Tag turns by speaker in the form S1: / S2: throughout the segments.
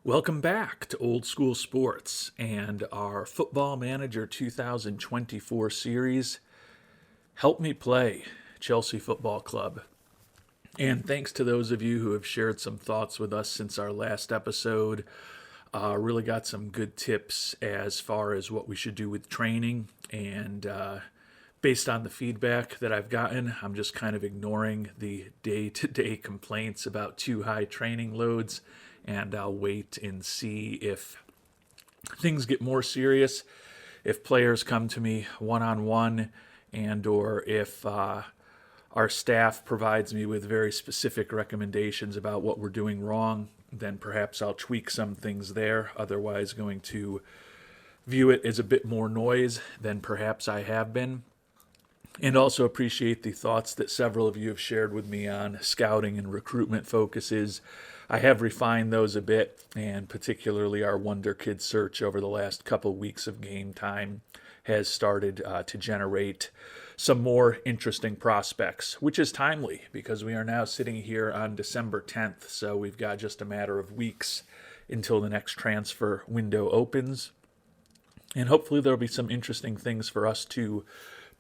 S1: Welcome back to Old School Sports and our Football Manager 2024 series, Help Me Play, Chelsea Football Club. And thanks to those of you who have shared some thoughts with us since our last episode. Really got some good tips as far as what we should do with training. And based on the feedback that I've gotten, I'm just kind of ignoring the day-to-day complaints about too high training loads, and I'll wait and see if things get more serious, if players come to me one-on-one, and or if our staff provides me with very specific recommendations about what we're doing wrong. Then perhaps I'll tweak some things there. Otherwise, going to view it as a bit more noise than perhaps I have been. And also appreciate the thoughts that several of you have shared with me on scouting and recruitment focuses. I have refined those a bit, and particularly our Wonder Kid search over the last couple weeks of game time has started to generate some more interesting prospects, which is timely because we are now sitting here on December 10th, so we've got just a matter of weeks until the next transfer window opens. And hopefully there'll be some interesting things for us to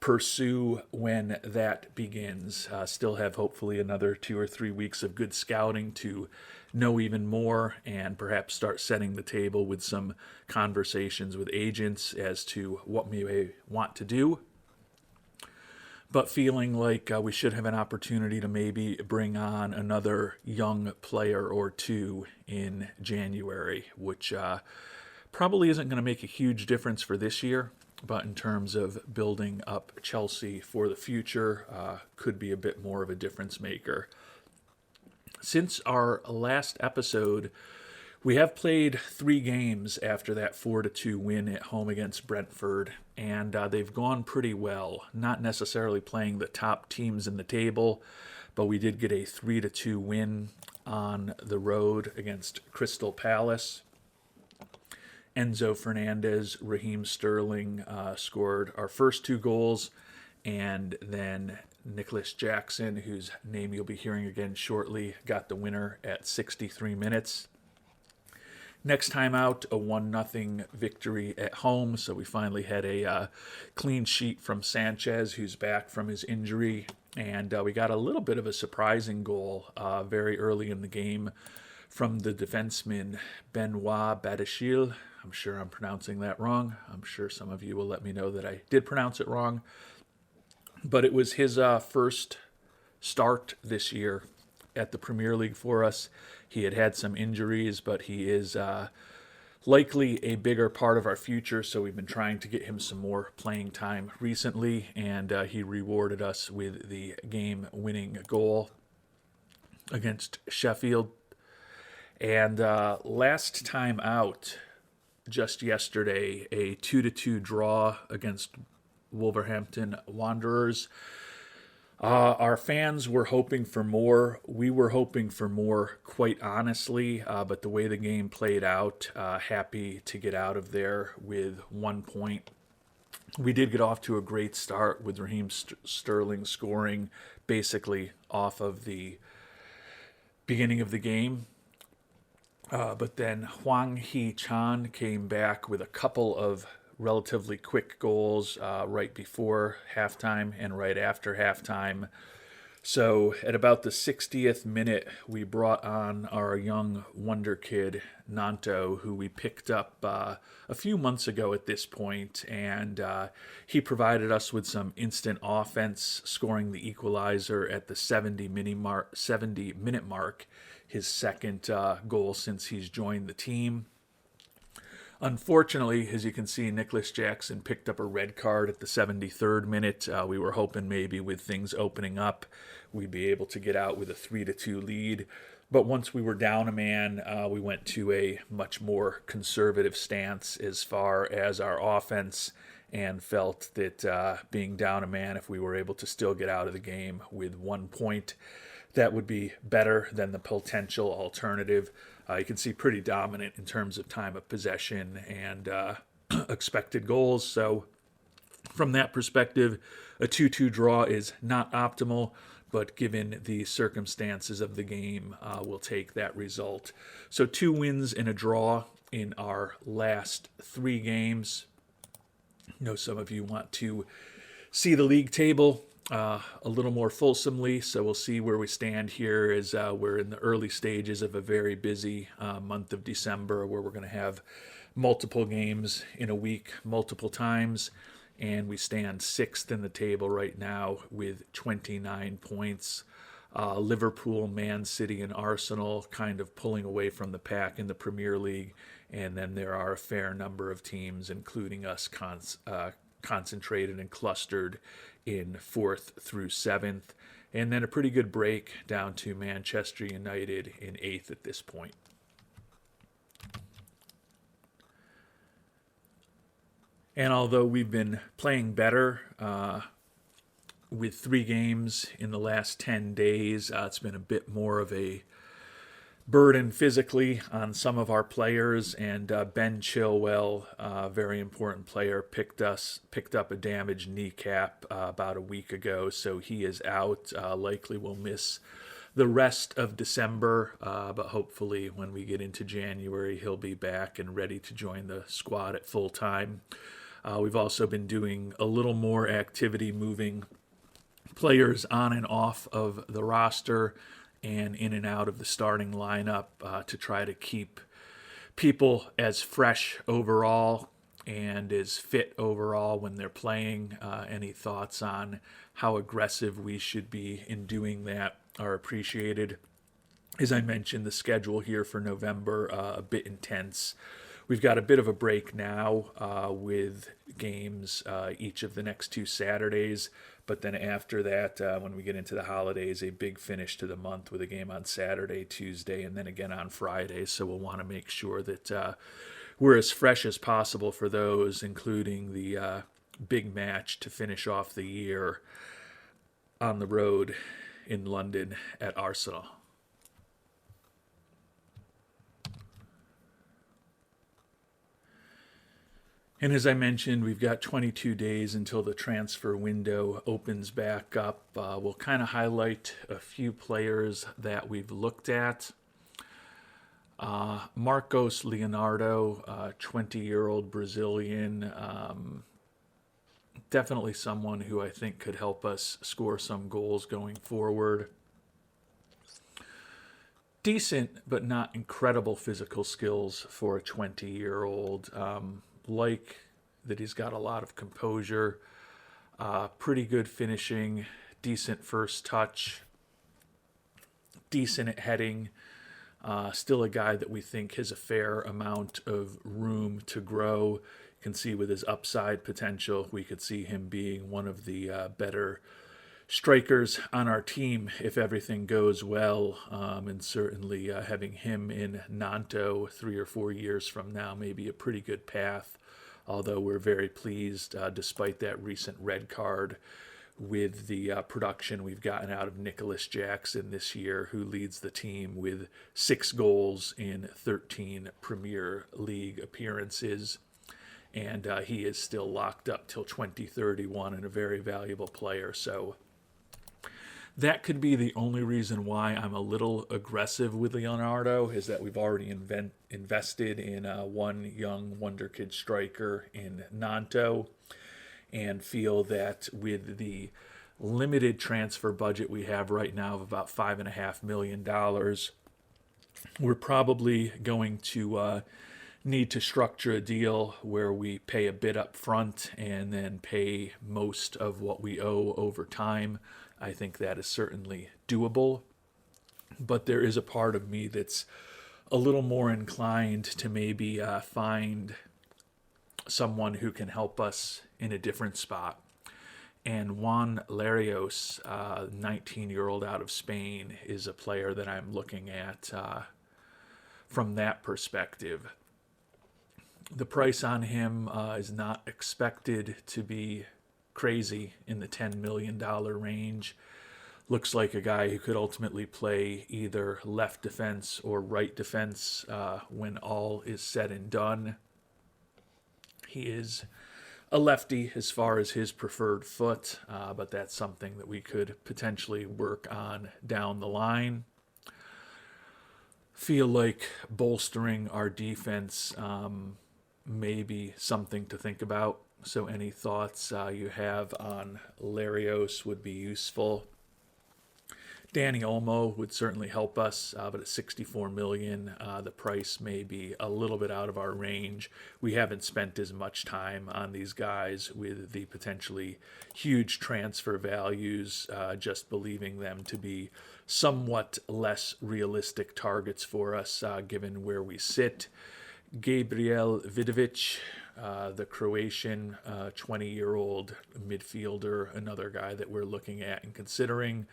S1: pursue when that begins. Still have hopefully another 2 or 3 weeks of good scouting to know even more and perhaps start setting the table with some conversations with agents as to what we may want to do. But feeling like we should have an opportunity to maybe bring on another young player or two in January, which probably isn't going to make a huge difference for this year, but in terms of building up Chelsea for the future, could be a bit more of a difference maker. Since our last episode, we have played 3 games after that 4-2 win at home against Brentford, and they've gone pretty well. Not necessarily playing the top teams in the table, but we did get a 3-2 win on the road against Crystal Palace. Enzo Fernandez, Raheem Sterling scored our first 2 goals, and then Nicholas Jackson, whose name you'll be hearing again shortly, got the winner at 63 minutes. Next time out, a 1-0 victory at home, so we finally had a clean sheet from Sanchez, who's back from his injury, and we got a little bit of a surprising goal very early in the game from the defenseman Benoit Badiashile. I'm sure I'm pronouncing that wrong. I'm sure some of you will let me know that I did pronounce it wrong. But it was his first start this year at the Premier League for us. He had some injuries, but he is likely a bigger part of our future, so we've been trying to get him some more playing time recently, and he rewarded us with the game-winning goal against Sheffield. And last time out, just yesterday, a 2-2 draw against Wolverhampton Wanderers. Our fans were hoping for more. We were hoping for more, quite honestly, but the way the game played out, happy to get out of there with 1 point. We did get off to a great start with Raheem Sterling scoring basically off of the beginning of the game. But then Hwang Hee-chan came back with a couple of relatively quick goals right before halftime and right after halftime. So at about the 60th minute, we brought on our young wonder kid, Nanto, who we picked up a few months ago at this point, and he provided us with some instant offense, scoring the equalizer at the 70-minute mark, his second goal since he's joined the team. Unfortunately, as you can see, Nicholas Jackson picked up a red card at the 73rd minute. We were hoping maybe with things opening up, we'd be able to get out with a 3-2 lead. But once we were down a man, we went to a much more conservative stance as far as our offense, and felt that being down a man, if we were able to still get out of the game with 1 point, that would be better than the potential alternative. You can see pretty dominant in terms of time of possession and expected goals. So from that perspective, a 2-2 draw is not optimal, but given the circumstances of the game, we'll take that result. So 2 wins and a draw in our last 3 games. I know some of you want to see the league table a little more fulsomely, so we'll see where we stand here as we're in the early stages of a very busy month of December, where we're going to have multiple games in a week, multiple times, and we stand 6th in the table right now with 29 points. Liverpool, Man City, and Arsenal kind of pulling away from the pack in the Premier League, and then there are a fair number of teams, including us, concentrated and clustered in 4th through 7th, and then a pretty good break down to Manchester United in 8th at this point. And although we've been playing better with 3 games in the last 10 days, it's been a bit more of a burden physically on some of our players, and Ben Chilwell, a very important player, picked up a damaged kneecap about a week ago, so he is out. Likely will miss the rest of December, but hopefully when we get into January, he'll be back and ready to join the squad at full time. We've also been doing a little more activity, moving players on and off of the roster and in and out of the starting lineup to try to keep people as fresh overall and as fit overall when they're playing. Any thoughts on how aggressive we should be in doing that are appreciated. As I mentioned, the schedule here for November, a bit intense. We've got a bit of a break now with games each of the next 2 Saturdays, but then after that, when we get into the holidays, a big finish to the month with a game on Saturday, Tuesday, and then again on Friday. So we'll want to make sure that we're as fresh as possible for those, including the big match to finish off the year on the road in London at Arsenal. And as I mentioned, we've got 22 days until the transfer window opens back up. We'll kind of highlight a few players that we've looked at. Marcos Leonardo, 20-year-old Brazilian, definitely someone who I think could help us score some goals going forward. Decent, but not incredible physical skills for a 20-year-old. Like that he's got a lot of composure, pretty good finishing, decent first touch, decent at heading. Still a guy that we think has a fair amount of room to grow. You can see with his upside potential, we could see him being one of the better strikers on our team if everything goes well, and certainly having him in Nanto 3 or 4 years from now may be a pretty good path, although we're very pleased despite that recent red card with the production we've gotten out of Nicholas Jackson this year, who leads the team with 6 goals in 13 Premier League appearances. And he is still locked up till 2031 and a very valuable player. So that could be the only reason why I'm a little aggressive with Leonardo, is that we've already invested in one young wonder kid striker in Nanto, and feel that with the limited transfer budget we have right now of about $5.5 million, we're probably going to need to structure a deal where we pay a bit up front and then pay most of what we owe over time. I think that is certainly doable, but there is a part of me that's a little more inclined to maybe find someone who can help us in a different spot. And Juan Larios, 19-year-old out of Spain, is a player that I'm looking at from that perspective. The price on him is not expected to be crazy, in the $10 million range. Looks like a guy who could ultimately play either left defense or right defense when all is said and done. He is a lefty as far as his preferred foot, but that's something that we could potentially work on down the line. Feel like bolstering our defense may be something to think about. So any thoughts you have on Larios would be useful. Danny Olmo would certainly help us, but at $64 million, the price may be a little bit out of our range. We haven't spent as much time on these guys with the potentially huge transfer values, just believing them to be somewhat less realistic targets for us, given where we sit. Gabriel Vidovic, the Croatian 20-year-old midfielder, another guy that we're looking at and considering.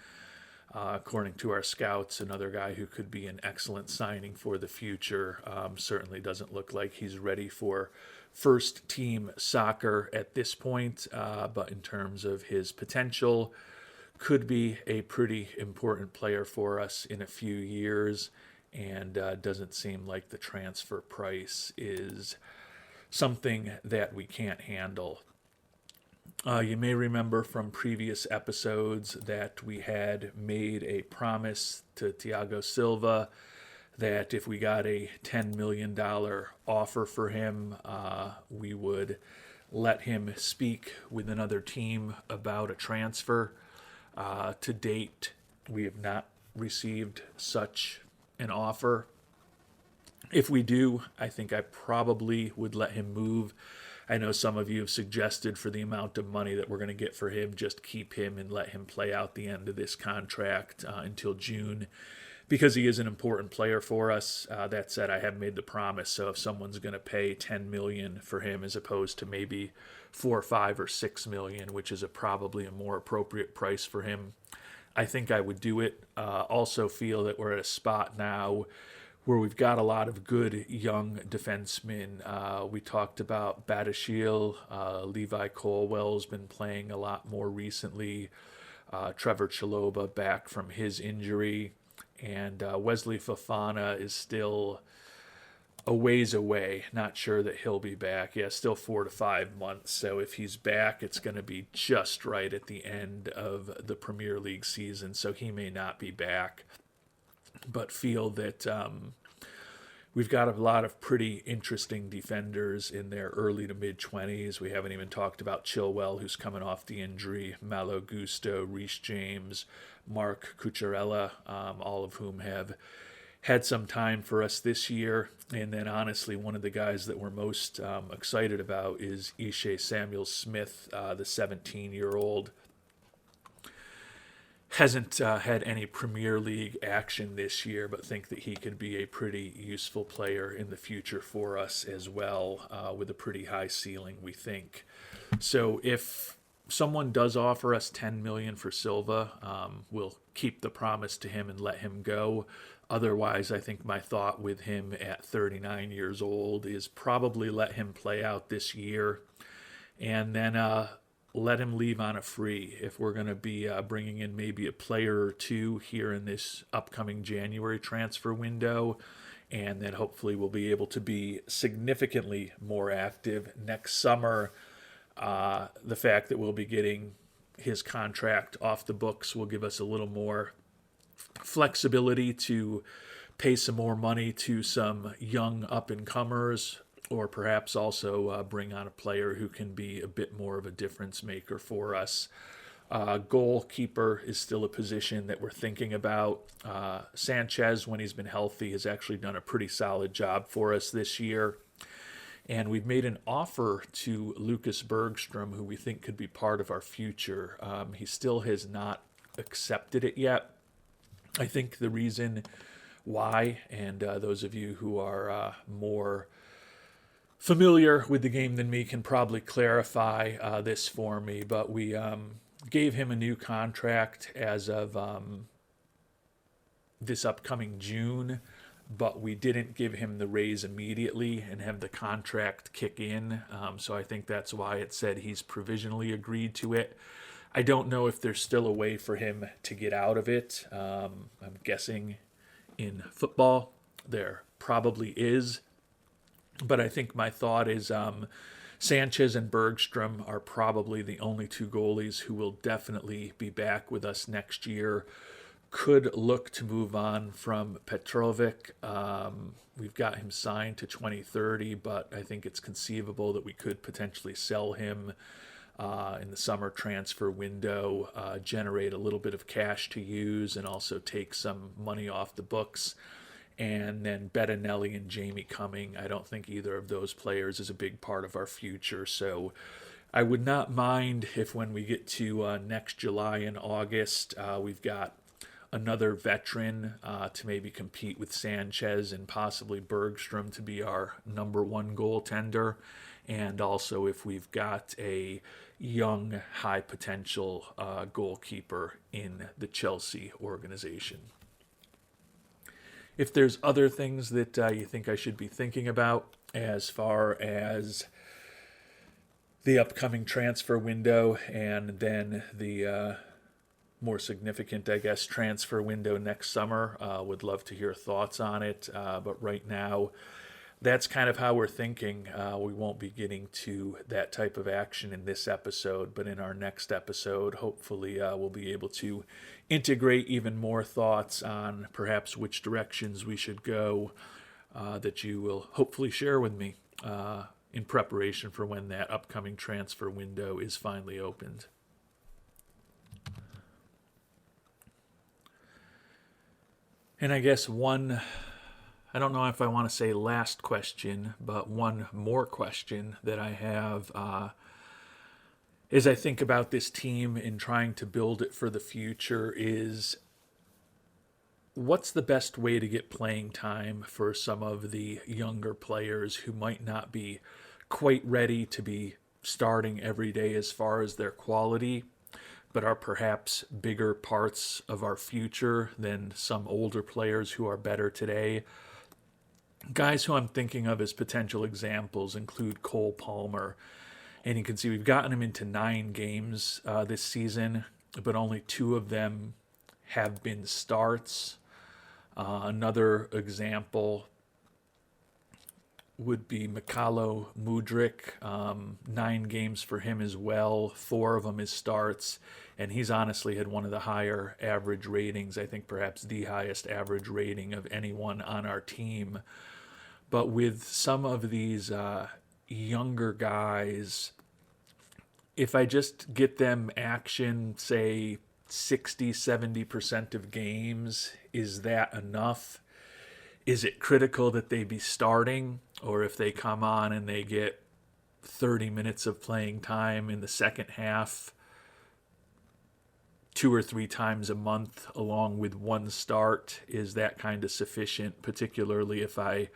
S1: According to our scouts, another guy who could be an excellent signing for the future. Certainly doesn't look like he's ready for first team soccer at this point, but in terms of his potential, could be a pretty important player for us in a few years, and doesn't seem like the transfer price is something that we can't handle. You may remember from previous episodes that we had made a promise to Thiago Silva that if we got a $10 million offer for him, we would let him speak with another team about a transfer. To date, we have not received such an offer. If we do, I think I probably would let him move. I know some of you have suggested for the amount of money that we're going to get for him, just keep him and let him play out the end of this contract until June, because he is an important player for us. That said, I have made the promise, so if someone's going to pay $10 million for him as opposed to maybe $4 or $5 or $6 million, which is probably a more appropriate price for him, I think I would do it. Also feel that we're at a spot now where we've got a lot of good young defensemen. We talked about Batashil. Levi Colwell's been playing a lot more recently. Trevor Chaloba back from his injury. And Wesley Fofana is still a ways away. Not sure that he'll be back. Yeah, still 4 to 5 months. So if he's back, it's going to be just right at the end of the Premier League season. So he may not be back. But feel that we've got a lot of pretty interesting defenders in their early to mid-20s. We haven't even talked about Chilwell, who's coming off the injury, Malo Gusto, Reece James, Mark Cucurella, all of whom have had some time for us this year. And then honestly, one of the guys that we're most excited about is Ishe Samuel-Smith, the 17-year-old. Hasn't had any Premier League action this year, but think that he could be a pretty useful player in the future for us as well, with a pretty high ceiling, we think. So if someone does offer us $10 million for Silva, we'll keep the promise to him and let him go. Otherwise, I think my thought with him at 39 years old is probably let him play out this year and then let him leave on a free. If we're going to be bringing in maybe a player or two here in this upcoming January transfer window, and then hopefully we'll be able to be significantly more active next summer. The fact that we'll be getting his contract off the books will give us a little more flexibility to pay some more money to some young up-and-comers, or perhaps also bring on a player who can be a bit more of a difference maker for us. Goalkeeper is still a position that we're thinking about. Sanchez, when he's been healthy, has actually done a pretty solid job for us this year. And we've made an offer to Lucas Bergstrom, who we think could be part of our future. He still has not accepted it yet. I think the reason why, and those of you who are more familiar with the game than me can probably clarify this for me, but we gave him a new contract as of this upcoming June, but we didn't give him the raise immediately and have the contract kick in. So I think that's why it said he's provisionally agreed to it. I don't know if there's still a way for him to get out of it. I'm guessing in football there probably is. But I think my thought is Sanchez and Bergstrom are probably the only two goalies who will definitely be back with us next year. Could look to move on from Petrovic. We've got him signed to 2030, but I think it's conceivable that we could potentially sell him in the summer transfer window, generate a little bit of cash to use, and also take some money off the books. And then Bettinelli and Jamie Cumming, I don't think either of those players is a big part of our future. So I would not mind if when we get to next July and August, we've got another veteran to maybe compete with Sanchez and possibly Bergstrom to be our number one goaltender. And also if we've got a young, high potential goalkeeper in the Chelsea organization. If there's other things that you think I should be thinking about as far as the upcoming transfer window and then the more significant, I guess, transfer window next summer, would love to hear thoughts on it. But right now, that's kind of how we're thinking. We won't be getting to that type of action in this episode, but in our next episode, hopefully we'll be able to integrate even more thoughts on perhaps which directions we should go that you will hopefully share with me in preparation for when that upcoming transfer window is finally opened. And I guess I don't know if I want to say last question, but one more question that I have as I think about this team and trying to build it for the future is what's the best way to get playing time for some of the younger players who might not be quite ready to be starting every day as far as their quality, but are perhaps bigger parts of our future than some older players who are better today. Guys who I'm thinking of as potential examples include Cole Palmer. And you can see we've gotten him into 9 games this season, but only 2 of them have been starts. Another example would be Mikhailo Mudryk. 9 games for him as well. 4 of them is starts. And he's honestly had one of the higher average ratings, I think perhaps the highest average rating of anyone on our team. But with some of these younger guys, if I just get them action, say 60-70% of games, is that enough? Is it critical that they be starting? Or if they come on and they get 30 minutes of playing time in the second half, 2 or 3 times a month along with 1 start, is that kind of sufficient, particularly if I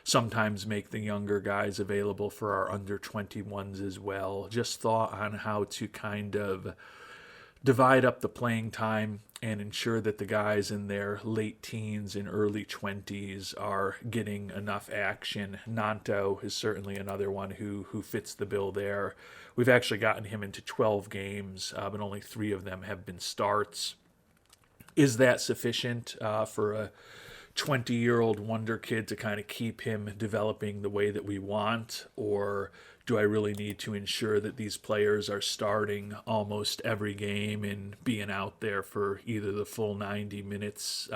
S1: sometimes make the younger guys available for our under 21s as well? Just thought on how to kind of divide up the playing time and ensure that the guys in their late teens and early 20s are getting enough action. Nanto is certainly another one who fits the bill there. We've actually gotten him into 12 games, but only 3 of them have been starts. Is that sufficient for a 20-year-old wonder kid to kind of keep him developing the way that we want? Or do I really need to ensure that these players are starting almost every game and being out there for either the full 90 minutes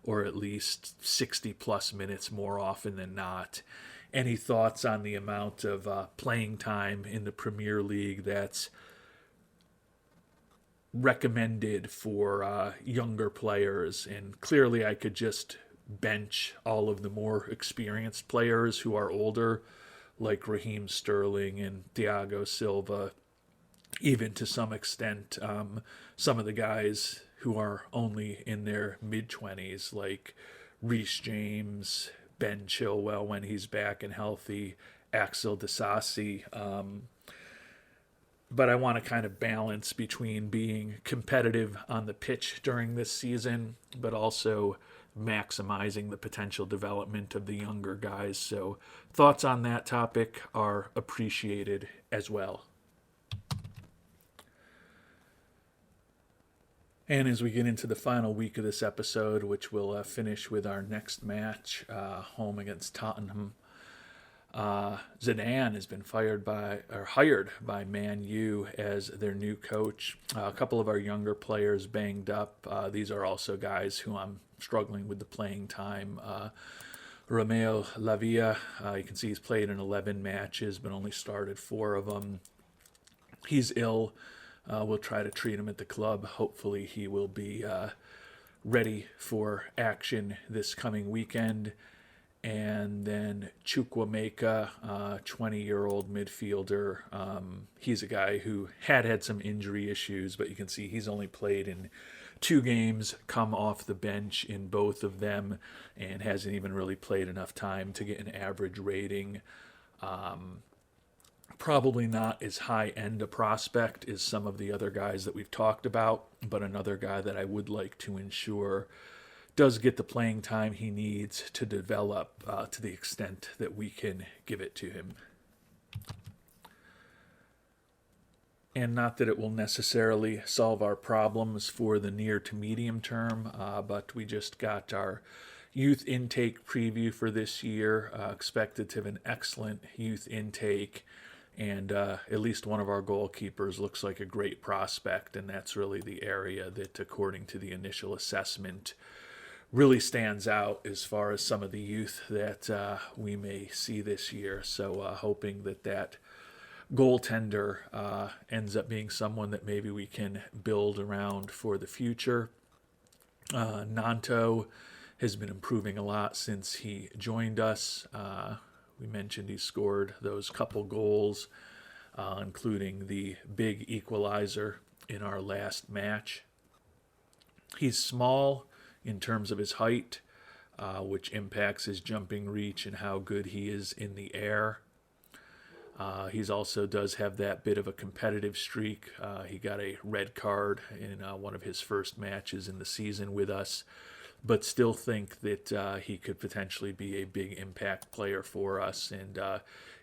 S1: or at least 60 plus minutes more often than not? Any thoughts on the amount of playing time in the Premier League that's recommended for younger players? And clearly I could just bench all of the more experienced players who are older, like Raheem Sterling and Thiago Silva, even to some extent some of the guys who are only in their mid-20s, like Reece James, Ben Chilwell when he's back and healthy, Axel Disasi. But I want to kind of balance between being competitive on the pitch during this season, but also maximizing the potential development of the younger guys. So thoughts on that topic are appreciated as well. And as we get into the final week of this episode, which will finish with our next match home against Tottenham, Zidane has been hired by Man U as their new coach. A couple of our younger players banged up. These are also guys who I'm struggling with the playing time. Romeo Lavia, you can see he's played in 11 matches, but only started 4 of them. He's ill. We'll try to treat him at the club. Hopefully he will be ready for action this coming weekend. And then Chukwuemeka, 20-year-old midfielder. He's a guy who had some injury issues, but you can see he's only played in 2 games, come off the bench in both of them, and hasn't even really played enough time to get an average rating. Probably not as high-end a prospect as some of the other guys that we've talked about, but another guy that I would like to ensure does get the playing time he needs to develop to the extent that we can give it to him. And not that it will necessarily solve our problems for the near to medium term, but we just got our youth intake preview for this year. Expected to have an excellent youth intake, and at least one of our goalkeepers looks like a great prospect, and that's really the area that, according to the initial assessment, really stands out as far as some of the youth that we may see this year. So hoping that goaltender ends up being someone that maybe we can build around for the future. Nanto has been improving a lot since he joined us. We mentioned he scored those couple goals, including the big equalizer in our last match. He's small in terms of his height, which impacts his jumping reach and how good he is in the air. He also does have that bit of a competitive streak. He got a red card in one of his first matches in the season with us, but still think that he could potentially be a big impact player for us, and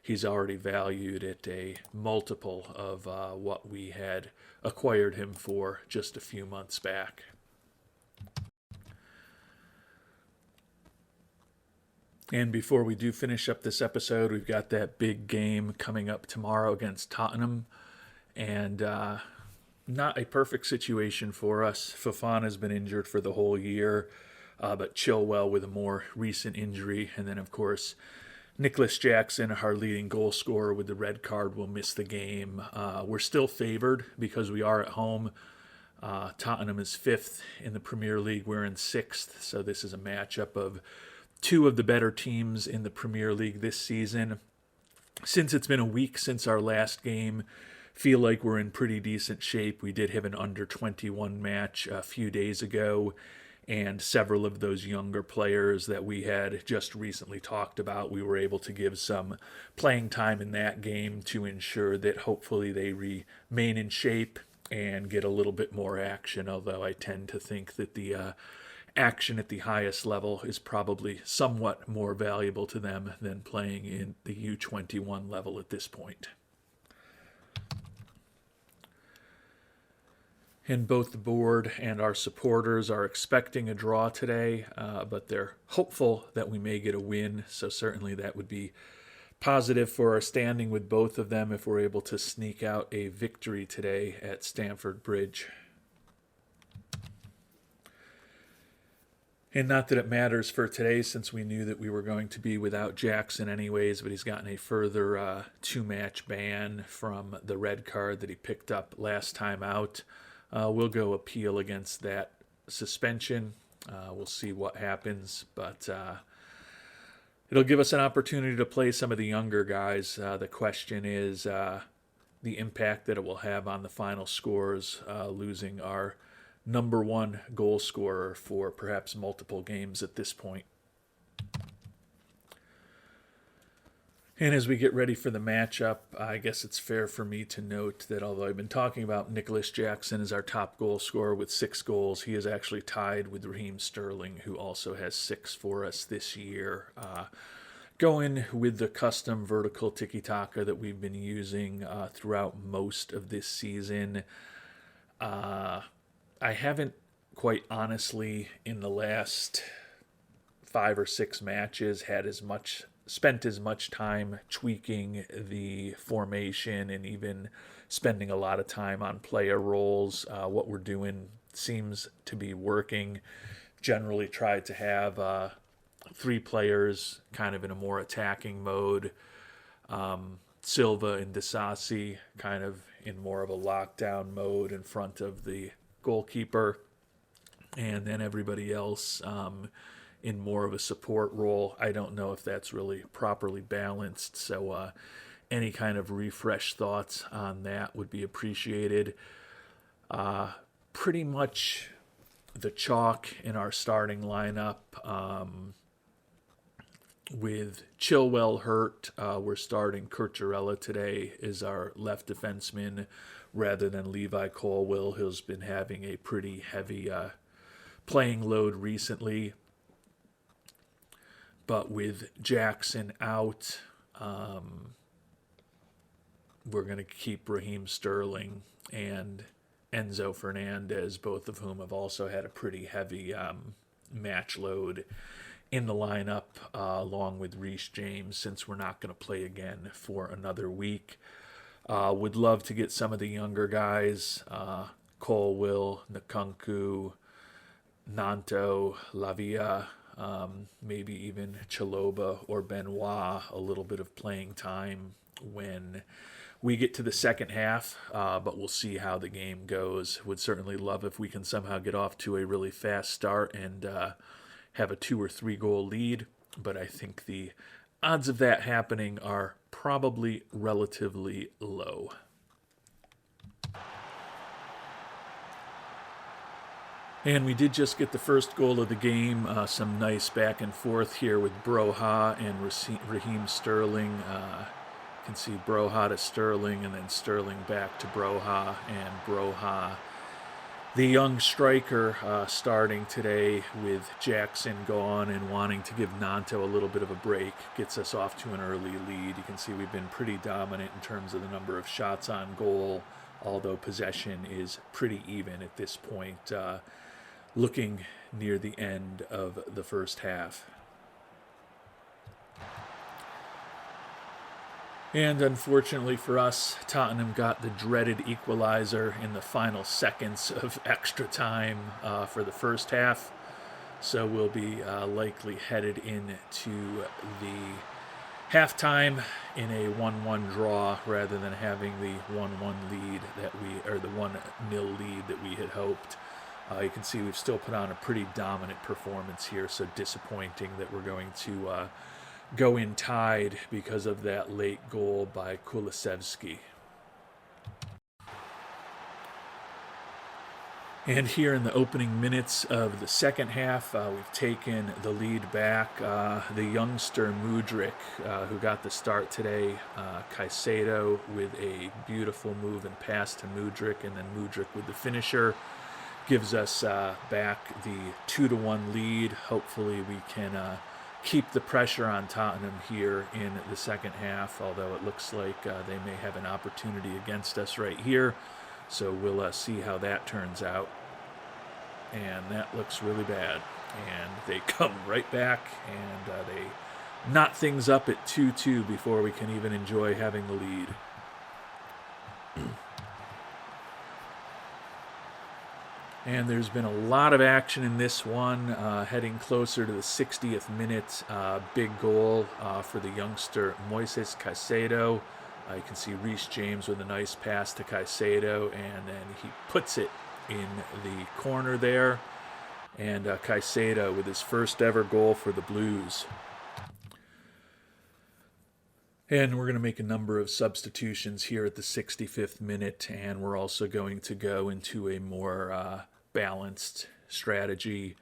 S1: he's already valued at a multiple of what we had acquired him for just a few months back. And before we do finish up this episode, we've got that big game coming up tomorrow against Tottenham. And not a perfect situation for us. Fofana has been injured for the whole year, but Chilwell with a more recent injury. And then, of course, Nicholas Jackson, our leading goal scorer with the red card, will miss the game. We're still favored because we are at home. Tottenham is 5th in the Premier League. We're in 6th. So this is a matchup of 2 of the better teams in the Premier League this season. Since it's been a week since our last game, feel like we're in pretty decent shape. We did have an under-21 match a few days ago, and several of those younger players that we had just recently talked about, we were able to give some playing time in that game to ensure that hopefully they remain in shape and get a little bit more action, although I tend to think that the action at the highest level is probably somewhat more valuable to them than playing in the U21 level at this point. And both the board and our supporters are expecting a draw today, but they're hopeful that we may get a win, so certainly that would be positive for our standing with both of them if we're able to sneak out a victory today at Stamford Bridge. And not that it matters for today, since we knew that we were going to be without Jackson anyways, but he's gotten a further 2-match ban from the red card that he picked up last time out. We'll go appeal against that suspension. We'll see what happens, but it'll give us an opportunity to play some of the younger guys. The question is the impact that it will have on the final scores, losing our number 1 goal scorer for perhaps multiple games at this point. And as we get ready for the matchup, I guess it's fair for me to note that although I've been talking about Nicholas Jackson as our top goal scorer with 6 goals, he is actually tied with Raheem Sterling, who also has 6 for us this year. Going with the custom vertical tiki-taka that we've been using throughout most of this season, I haven't quite honestly in the last 5 or 6 matches, spent as much time tweaking the formation and even spending a lot of time on player roles. What we're doing seems to be working. Generally tried to have 3 players kind of in a more attacking mode. Silva and Disasi kind of in more of a lockdown mode in front of the goalkeeper, and then everybody else in more of a support role. I don't know if that's really properly balanced, so any kind of refresh thoughts on that would be appreciated. Pretty much the chalk in our starting lineup. With Chilwell hurt, we're starting Cucurella today as our left defenseman rather than Levi Colwill, who's been having a pretty heavy playing load recently. But with Jackson out, we're going to keep Raheem Sterling and Enzo Fernandez, both of whom have also had a pretty heavy match load in the lineup, along with Reece James, since we're not going to play again for another week. Would love to get some of the younger guys, Colwill, Nkunku, Nanto, Lavia, maybe even Chaloba or Benoit, a little bit of playing time when we get to the second half, but we'll see how the game goes. Would certainly love if we can somehow get off to a really fast start and have a 2 or 3 goal lead, but I think the odds of that happening are probably relatively low. And we did just get the first goal of the game. Some nice back and forth here with Broha and Raheem Sterling. You can see Broha to Sterling and then Sterling back to Broha, and Broha, the young striker, starting today with Jackson gone and wanting to give Nanto a little bit of a break, gets us off to an early lead. You can see we've been pretty dominant in terms of the number of shots on goal, although possession is pretty even at this point, looking near the end of the first half. And unfortunately for us, Tottenham got the dreaded equalizer in the final seconds of extra time for the first half. So we'll be likely headed into the halftime in a 1-1 draw rather than having the 1-1 lead or the 1-0 lead that we had hoped. You can see we've still put on a pretty dominant performance here, so disappointing that we're going to go in tied because of that late goal by Kulusevski. And here in the opening minutes of the second half, we've taken the lead back. The youngster Mudryk, who got the start today, Caicedo with a beautiful move and pass to Mudryk, and then Mudryk with the finisher, gives us back the 2-1 lead. Hopefully we can keep the pressure on Tottenham here in the second half, although it looks like they may have an opportunity against us right here. So we'll see how that turns out. And that looks really bad. And they come right back, and they knot things up at 2-2 before we can even enjoy having the lead. And there's been a lot of action in this one, heading closer to the 60th minute. Big goal for the youngster Moises Caicedo. You can see Reece James with a nice pass to Caicedo, and then he puts it in the corner there. And Caicedo with his first ever goal for the Blues. And we're going to make a number of substitutions here at the 65th minute, and we're also going to go into a more balanced strategy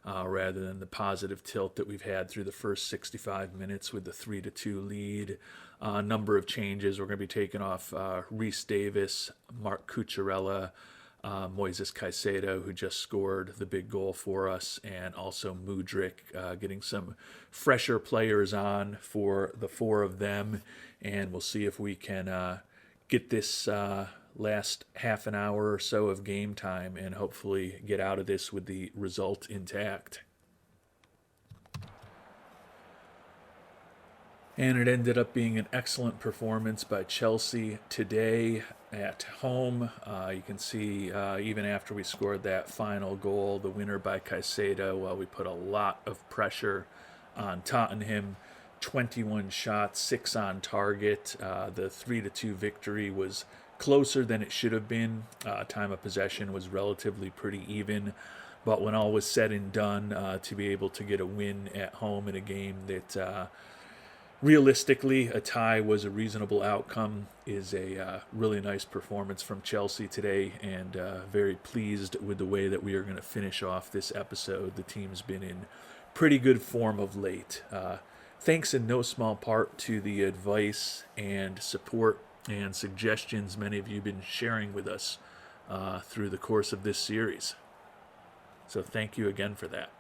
S1: rather than the positive tilt that we've had through the first 65 minutes with the 3-2 lead. A number of changes. We're going to be taking off Rhys Davis, Marc Cucurella, Moises Caicedo, who just scored the big goal for us, and also Mudryk, getting some fresher players on for the 4 of them. And we'll see if we can get this last half an hour or so of game time and hopefully get out of this with the result intact. And it ended up being an excellent performance by Chelsea today at home. You can see even after we scored that final goal, the winner by Caicedo, we put a lot of pressure on Tottenham. 21 shots, 6 on target. The 3-2 victory was closer than it should have been. Time of possession was relatively pretty even. But when all was said and done, to be able to get a win at home in a game that realistically, a tie was a reasonable outcome, is a really nice performance from Chelsea today, and very pleased with the way that we are going to finish off this episode. The team's been in pretty good form of late. Thanks in no small part to the advice and support and suggestions many of you have been sharing with us through the course of this series. So thank you again for that.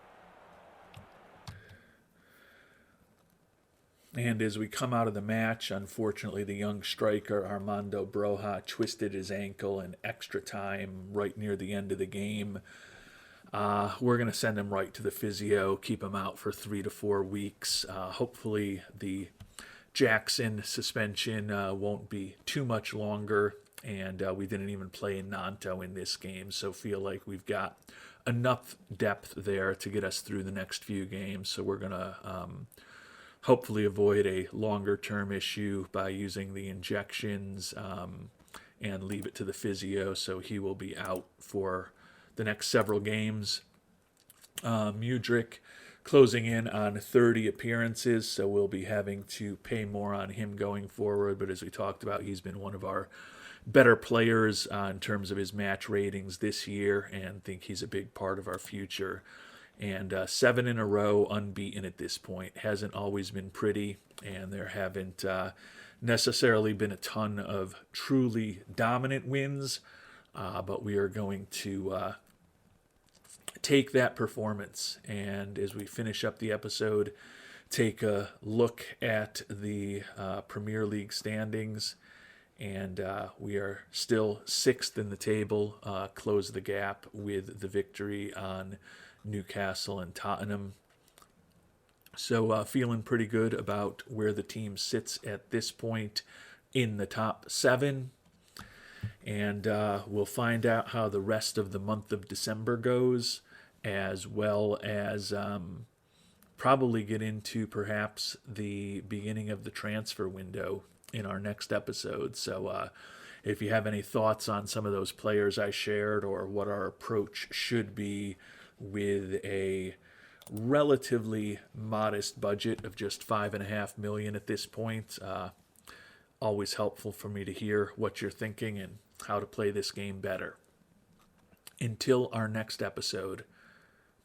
S1: And as we come out of the match, unfortunately, the young striker Armando Broja twisted his ankle in extra time right near the end of the game. We're going to send him right to the physio, keep him out for 3 to 4 weeks. Hopefully the Jackson suspension won't be too much longer, and we didn't even play Nanto in this game, so feel like we've got enough depth there to get us through the next few games. So we're going to hopefully avoid a longer term issue by using the injections and leave it to the physio, so he will be out for the next several games. Mudryk closing in on 30 appearances, so we'll be having to pay more on him going forward, but as we talked about, he's been one of our better players in terms of his match ratings this year, and think he's a big part of our future. And 7 in a row unbeaten at this point. Hasn't always been pretty, and there haven't necessarily been a ton of truly dominant wins, but we are going to take that performance, and as we finish up the episode, take a look at the Premier League standings. And we are still 6th in the table, close the gap with the victory on Newcastle and Tottenham. So feeling pretty good about where the team sits at this point in the top 7. And we'll find out how the rest of the month of December goes, as well as probably get into perhaps the beginning of the transfer window in our next episode. So if you have any thoughts on some of those players I shared, or what our approach should be with a relatively modest budget of just $5.5 million at this point, always helpful for me to hear what you're thinking and how to play this game better. Until our next episode,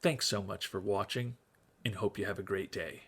S1: thanks so much for watching, and hope you have a great day.